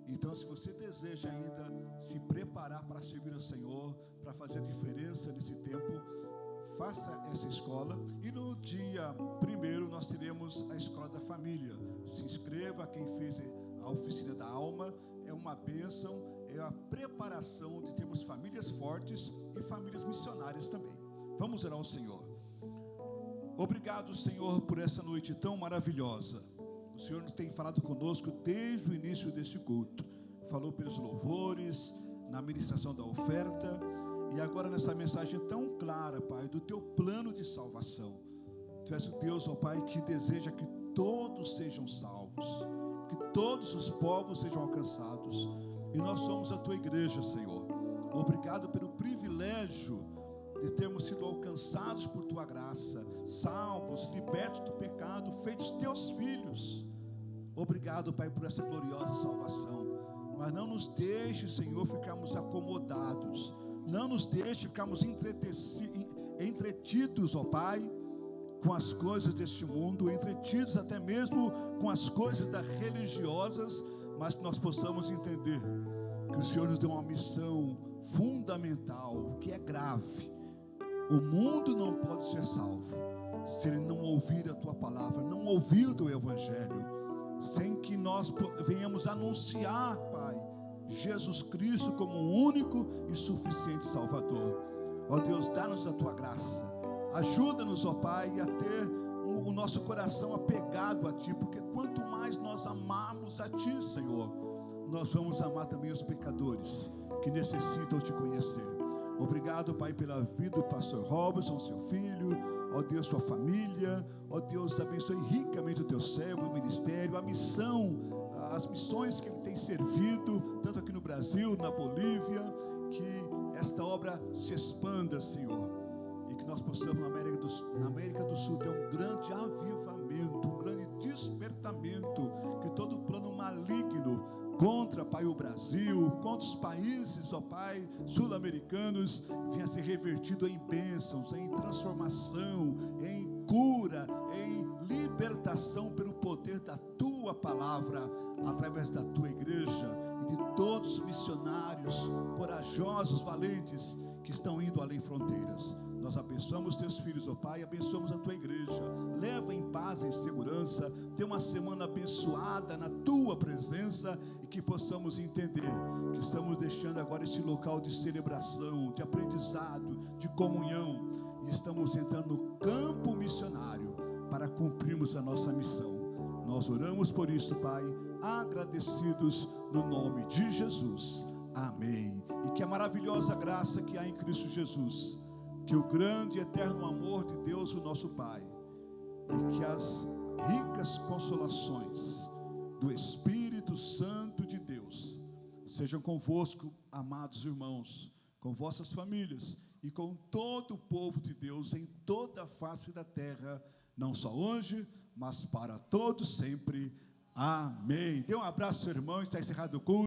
Então, se você deseja ainda se preparar para servir ao Senhor, para fazer a diferença nesse tempo, faça essa escola. E no dia 1º nós teremos a Escola da Família. Se inscreva, quem fez a oficina da alma, é uma bênção, é a preparação de termos famílias fortes e famílias missionárias também. Vamos orar ao Senhor. Obrigado, Senhor, por essa noite tão maravilhosa. O Senhor tem falado conosco desde o início deste culto. Falou pelos louvores, na ministração da oferta, e agora nessa mensagem tão clara, Pai, do Teu plano de salvação. Tu és o Deus, ó Pai, que deseja que todos sejam salvos, que todos os povos sejam alcançados. E nós somos a Tua igreja, Senhor. Obrigado pelo privilégio de termos sido alcançados por Tua graça, salvos, libertos do pecado, feitos Teus filhos. Obrigado, Pai, por essa gloriosa salvação. mas não nos deixe, Senhor, ficarmos acomodados, não nos deixe ficarmos entretidos, ó Pai, com as coisas deste mundo, entretidos até mesmo com as coisas religiosas, mas que nós possamos entender que o Senhor nos deu uma missão fundamental, que é grave. O mundo não pode ser salvo se ele não ouvir a Tua palavra, não ouvir o Teu Evangelho, sem que nós venhamos anunciar, Pai, Jesus Cristo como o único e suficiente Salvador. Ó Deus, dá-nos a Tua graça, ajuda-nos, ó Pai, a ter o nosso coração apegado a Ti, porque quanto mais nós amarmos a Ti, Senhor, nós vamos amar também os pecadores que necessitam Te conhecer. Obrigado, Pai, pela vida do pastor Robson, seu filho, ó Deus, sua família, ó Deus, abençoe ricamente o Teu servo, o ministério, a missão, as missões que ele tem servido, tanto aqui no Brasil, na Bolívia, que esta obra se expanda, Senhor, e que nós possamos na América do Sul ter um grande avivamento, um grande despertamento, que todo plano maligno contra, Pai, o Brasil, contra os países, ó Pai, sul-americanos, venha ser revertido em bênçãos, em transformação, em cura, em libertação pelo poder da Tua palavra, através da Tua igreja e de todos os missionários corajosos, valentes, que estão indo além fronteiras. Nós abençoamos Teus filhos, ó Pai, abençoamos a Tua igreja, leva em paz, em segurança, tenha uma semana abençoada na Tua presença, e que possamos entender que estamos deixando agora este local de celebração, de aprendizado, de comunhão, e estamos entrando no campo missionário para cumprirmos a nossa missão. Nós oramos por isso, Pai, agradecidos no nome de Jesus. Amém. E que a maravilhosa graça que há em Cristo Jesus, que o grande e eterno amor de Deus, o nosso Pai, e que as ricas consolações do Espírito Santo de Deus sejam convosco, amados irmãos, com vossas famílias e com todo o povo de Deus em toda a face da terra, não só hoje, mas para todos sempre. Amém. Dê um abraço, seu irmão. Está encerrado o culto.